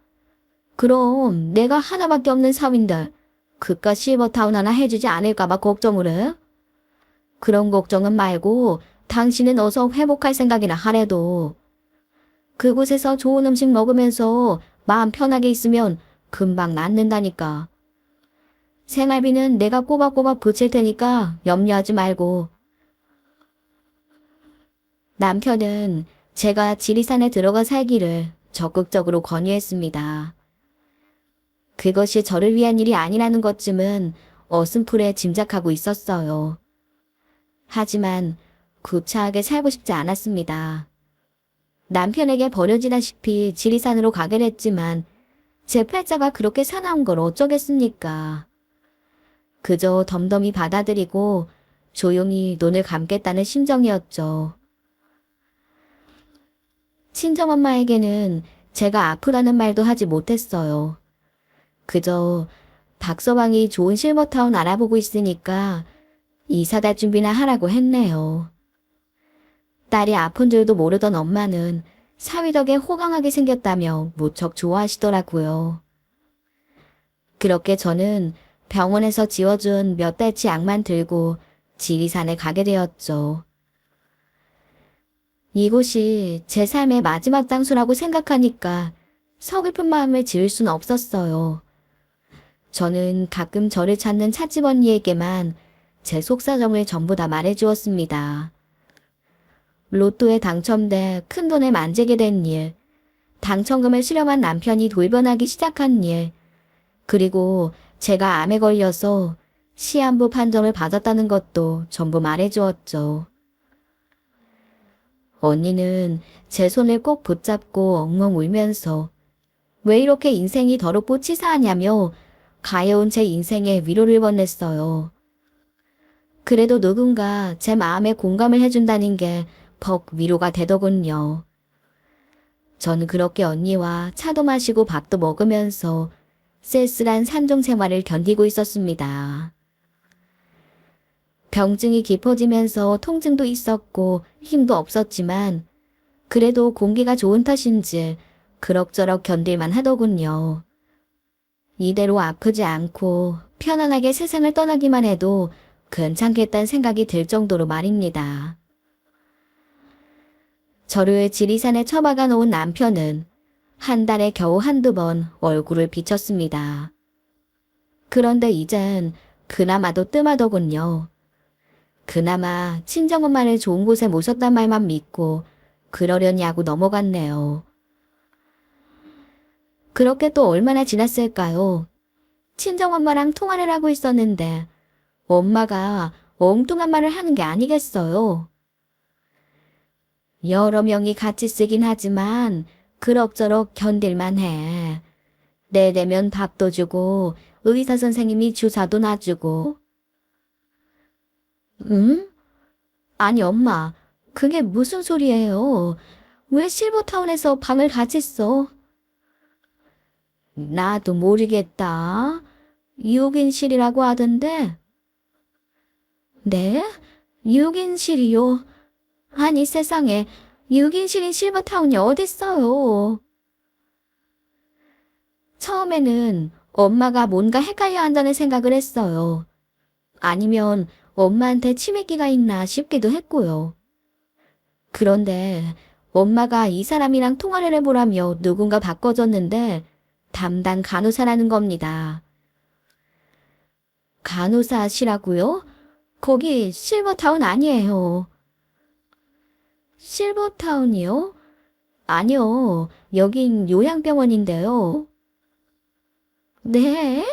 그럼 내가 하나밖에 없는 삶인데 그깟 실버타운 하나 해주지 않을까봐 걱정을 해? 그런 걱정은 말고 당신은 어서 회복할 생각이나 하래도. 그곳에서 좋은 음식 먹으면서 마음 편하게 있으면 금방 낫는다니까. 생활비는 내가 꼬박꼬박 붙일 테니까 염려하지 말고. 남편은 제가 지리산에 들어가 살기를 적극적으로 권유했습니다. 그것이 저를 위한 일이 아니라는 것쯤은 어슴풀에 짐작하고 있었어요. 하지만 구차하게 살고 싶지 않았습니다. 남편에게 버려지다시피 지리산으로 가게 됐지만 제 팔자가 그렇게 사나운 걸 어쩌겠습니까. 그저 덤덤히 받아들이고 조용히 눈을 감겠다는 심정이었죠. 친정엄마에게는 제가 아프다는 말도 하지 못했어요. 그저 박서방이 좋은 실버타운 알아보고 있으니까 이사갈 준비나 하라고 했네요. 딸이 아픈 줄도 모르던 엄마는 사위 덕에 호강하게 생겼다며 무척 좋아하시더라고요. 그렇게 저는 병원에서 지워준 몇 달치 약만 들고 지리산에 가게 되었죠. 이곳이 제 삶의 마지막 장소라고 생각하니까 서글픈 마음을 지을 순 없었어요. 저는 가끔 저를 찾는 찻집 언니에게만 제 속사정을 전부 다 말해주었습니다. 로또에 당첨돼 큰돈을 만지게 된 일, 당첨금을 수령한 남편이 돌변하기 시작한 일, 그리고 제가 암에 걸려서 시한부 판정을 받았다는 것도 전부 말해주었죠. 언니는 제 손을 꼭 붙잡고 엉엉 울면서 왜 이렇게 인생이 더럽고 치사하냐며 가여운 제 인생에 위로를 건넸어요. 그래도 누군가 제 마음에 공감을 해준다는 게 벅 위로가 되더군요. 저는 그렇게 언니와 차도 마시고 밥도 먹으면서 쓸쓸한 산중 생활을 견디고 있었습니다. 병증이 깊어지면서 통증도 있었고 힘도 없었지만 그래도 공기가 좋은 탓인지 그럭저럭 견딜만 하더군요. 이대로 아프지 않고 편안하게 세상을 떠나기만 해도 괜찮겠다는 생각이 들 정도로 말입니다. 저를 지리산에 처박아 놓은 남편은 한 달에 겨우 한두 번 얼굴을 비쳤습니다. 그런데 이젠 그나마도 뜸하더군요. 그나마 친정엄마를 좋은 곳에 모셨단 말만 믿고 그러려니 하고 넘어갔네요. 그렇게 또 얼마나 지났을까요? 친정엄마랑 통화를 하고 있었는데 엄마가 엉뚱한 말을 하는 게 아니겠어요. 여러 명이 같이 쓰긴 하지만 그럭저럭 견딜만 해. 내 되면 밥도 주고 의사 선생님이 주사도 놔주고. 응? 아니 엄마, 그게 무슨 소리예요? 왜 실버타운에서 방을 같이 써? 나도 모르겠다. 6인실이라고 하던데. 네? 6인실이요? 아니 세상에 6인실인 실버타운이 어딨어요. 처음에는 엄마가 뭔가 헷갈려 한다는 생각을 했어요. 아니면 엄마한테 치매기가 있나 싶기도 했고요. 그런데 엄마가 이 사람이랑 통화를 해보라며 누군가 바꿔줬는데 담당 간호사라는 겁니다. 간호사시라고요? 거기 실버타운 아니에요. 실버타운이요? 아니요, 여긴 요양병원인데요. 네?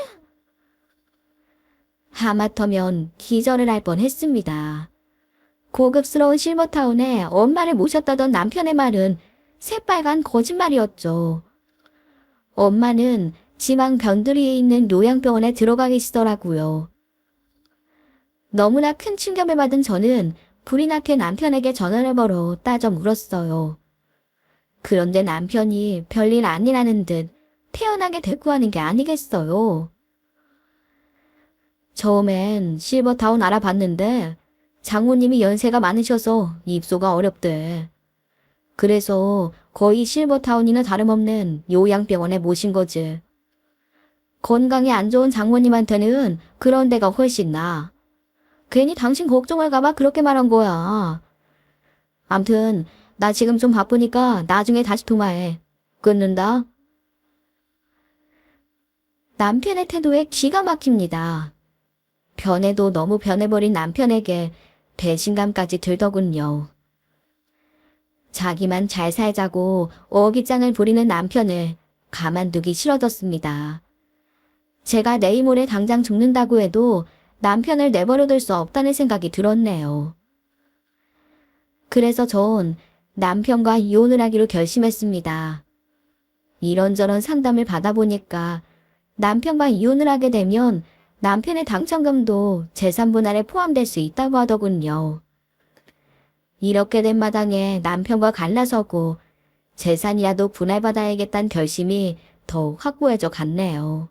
하마터면 기절을 할 뻔했습니다. 고급스러운 실버타운에 엄마를 모셨다던 남편의 말은 새빨간 거짓말이었죠. 엄마는 지방 변두리에 있는 요양병원에 들어가 계시더라고요. 너무나 큰 충격을 받은 저는 불이 나게 남편에게 전화를 걸어 따져 물었어요. 그런데 남편이 별일 아니라는 듯 태연하게 대꾸하는 게 아니겠어요. 처음엔 실버타운 알아봤는데 장모님이 연세가 많으셔서 입소가 어렵대. 그래서 거의 실버타운이나 다름없는 요양병원에 모신 거지. 건강이 안 좋은 장모님한테는 그런 데가 훨씬 나아. 괜히 당신 걱정할까 봐 그렇게 말한 거야. 암튼 나 지금 좀 바쁘니까 나중에 다시 통화해. 끊는다. 남편의 태도에 기가 막힙니다. 변해도 너무 변해버린 남편에게 배신감까지 들더군요. 자기만 잘 살자고 어깃장을 부리는 남편을 가만두기 싫어졌습니다. 제가 내일 모레 당장 죽는다고 해도 남편을 내버려둘 수 없다는 생각이 들었네요. 그래서 전 남편과 이혼을 하기로 결심했습니다. 이런저런 상담을 받아보니까 남편과 이혼을 하게 되면 남편의 당첨금도 재산 분할에 포함될 수 있다고 하더군요. 이렇게 된 마당에 남편과 갈라서고 재산이라도 분할받아야겠다는 결심이 더욱 확고해져 갔네요.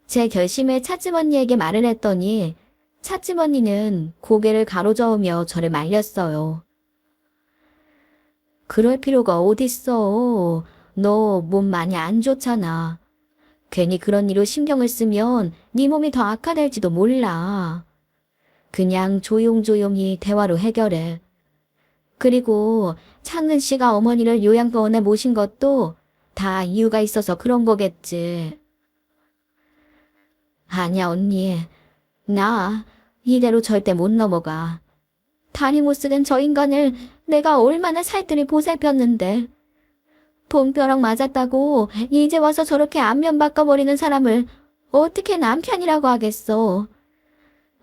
제 결심에 차츰언니에게 말을 했더니 차츰언니는 고개를 가로저으며 저를 말렸어요. 그럴 필요가 어딨어. 너 몸 많이 안 좋잖아. 괜히 그런 일로 신경을 쓰면 네 몸이 더 악화될지도 몰라. 그냥 조용조용히 대화로 해결해. 그리고 창근 씨가 어머니를 요양병원에 모신 것도 다 이유가 있어서 그런 거겠지. 아니야, 언니. 나 이대로 절대 못 넘어가. 다리 못 쓰는 저 인간을 내가 얼마나 살뜰히 보살폈는데. 돈벼락 맞았다고 이제 와서 저렇게 안면 바꿔버리는 사람을 어떻게 남편이라고 하겠어.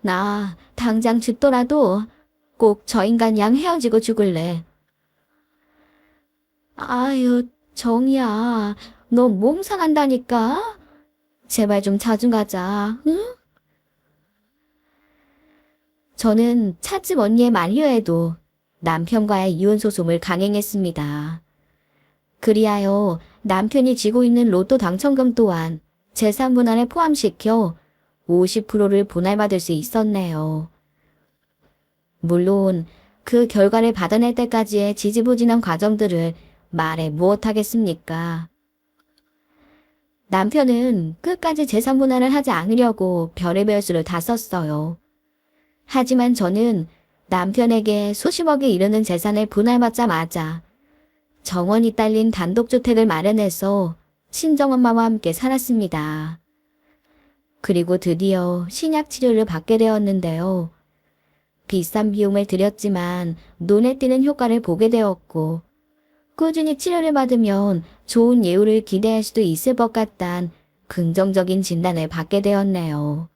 나 당장 죽더라도 꼭 저 인간이랑 헤어지고 죽을래. 아유, 정이야. 너 몸 상한다니까? 제발 좀 자주 가자, 응? 저는 차츰 언니의 만류에도 남편과의 이혼 소송을 강행했습니다. 그리하여 남편이 쥐고 있는 로또 당첨금 또한 재산 분할에 포함시켜 50%를 분할받을 수 있었네요. 물론 그 결과를 받아낼 때까지의 지지부진한 과정들을 말해 무엇하겠습니까? 남편은 끝까지 재산 분할을 하지 않으려고 별의별 수를 다 썼어요. 하지만 저는 남편에게 수십억에 이르는 재산을 분할받자마자 정원이 딸린 단독주택을 마련해서 친정엄마와 함께 살았습니다. 그리고 드디어 신약 치료를 받게 되었는데요. 비싼 비용을 들였지만 눈에 띄는 효과를 보게 되었고 꾸준히 치료를 받으면 좋은 예후를 기대할 수도 있을 것 같단 긍정적인 진단을 받게 되었네요.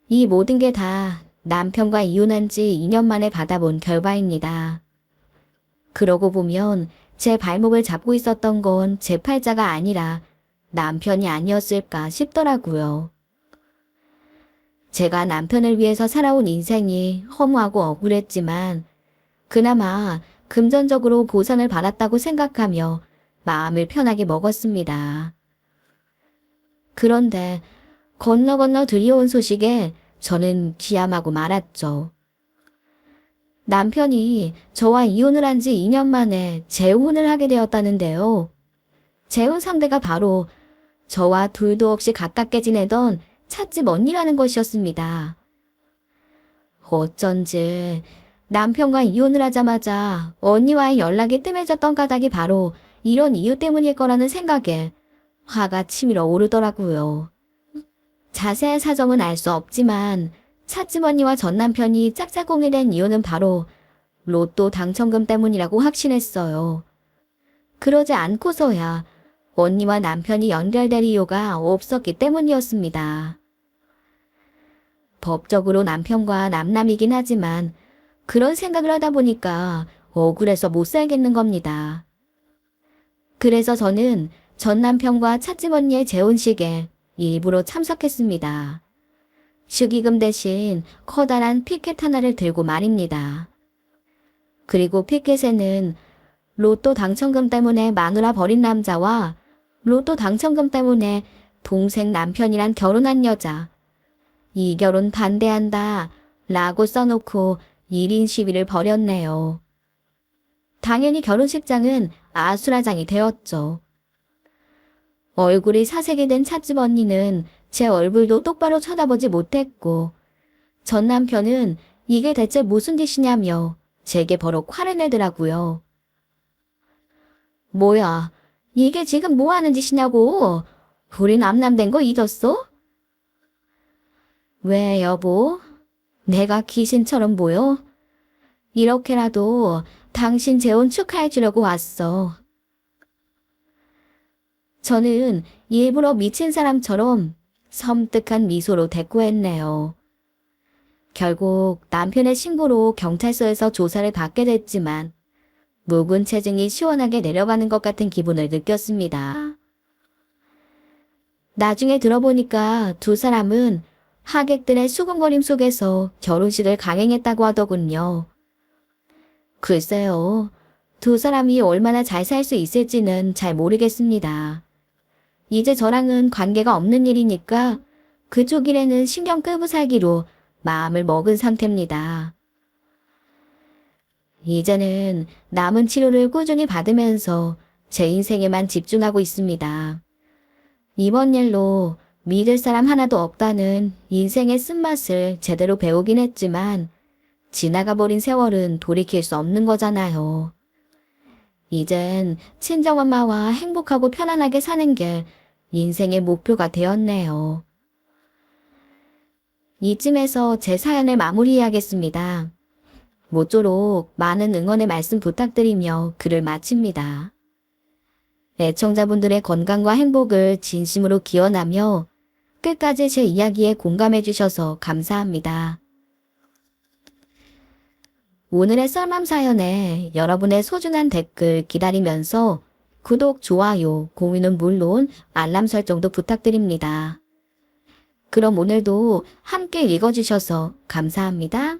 이 모든 게 다 남편과 이혼한 지 2년 만에 받아본 결과입니다. 그러고 보면 제 발목을 잡고 있었던 건 제 팔자가 아니라 남편이 아니었을까 싶더라고요. 제가 남편을 위해서 살아온 인생이 허무하고 억울했지만 그나마 금전적으로 보상을 받았다고 생각하며 마음을 편하게 먹었습니다. 그런데 건너 들려온 소식에 저는 기함하고 말았죠. 남편이 저와 이혼을 한 지 2년 만에 재혼을 하게 되었다는데요. 재혼 상대가 바로 저와 둘도 없이 가깝게 지내던 찻집 언니라는 것이었습니다. 어쩐지 남편과 이혼을 하자마자 언니와의 연락이 뜸해졌던 까닭이 바로 이런 이유 때문일 거라는 생각에 화가 치밀어 오르더라고요. 자세한 사정은 알 수 없지만 찻집 언니와 전 남편이 짝짝꿍이 된 이유는 바로 로또 당첨금 때문이라고 확신했어요. 그러지 않고서야 언니와 남편이 연결될 이유가 없었기 때문이었습니다. 법적으로 남편과 남남이긴 하지만 그런 생각을 하다 보니까 억울해서 못 살겠는 겁니다. 그래서 저는 전 남편과 찻집 언니의 재혼식에 일부러 참석했습니다. 축의금 대신 커다란 피켓 하나를 들고 말입니다. 그리고 피켓에는 로또 당첨금 때문에 마누라 버린 남자와 로또 당첨금 때문에 동생 남편이랑 결혼한 여자, 이 결혼 반대한다 라고 써놓고 1인 시위를 벌였네요. 당연히 결혼식장은 아수라장이 되었죠. 얼굴이 사색이 된 찻집 언니는 제 얼굴도 똑바로 쳐다보지 못했고 전 남편은 이게 대체 무슨 짓이냐며 제게 버럭 화를 내더라고요. 뭐야, 이게 지금 뭐 하는 짓이냐고. 우리 남남된 거 잊었어? 왜 여보? 내가 귀신처럼 보여? 이렇게라도 당신 재혼 축하해 주려고 왔어. 저는 일부러 미친 사람처럼 섬뜩한 미소로 대꾸했네요. 결국 남편의 신고로 경찰서에서 조사를 받게 됐지만 묵은 체증이 시원하게 내려가는 것 같은 기분을 느꼈습니다. 나중에 들어보니까 두 사람은 하객들의 수군거림 속에서 결혼식을 강행했다고 하더군요. 글쎄요. 두 사람이 얼마나 잘 살 수 있을지는 잘 모르겠습니다. 이제 저랑은 관계가 없는 일이니까 그쪽 일에는 신경 끄고 살기로 마음을 먹은 상태입니다. 이제는 남은 치료를 꾸준히 받으면서 제 인생에만 집중하고 있습니다. 이번 일로 믿을 사람 하나도 없다는 인생의 쓴맛을 제대로 배우긴 했지만 지나가 버린 세월은 돌이킬 수 없는 거잖아요. 이젠 친정엄마와 행복하고 편안하게 사는 게 인생의 목표가 되었네요. 이쯤에서 제 사연을 마무리해야겠습니다. 모쪼록 많은 응원의 말씀 부탁드리며 글을 마칩니다. 애청자분들의 건강과 행복을 진심으로 기원하며 끝까지 제 이야기에 공감해 주셔서 감사합니다. 오늘의 썰맘 사연에 여러분의 소중한 댓글 기다리면서 구독, 좋아요, 공유는 물론 알람 설정도 부탁드립니다. 그럼 오늘도 함께 읽어주셔서 감사합니다.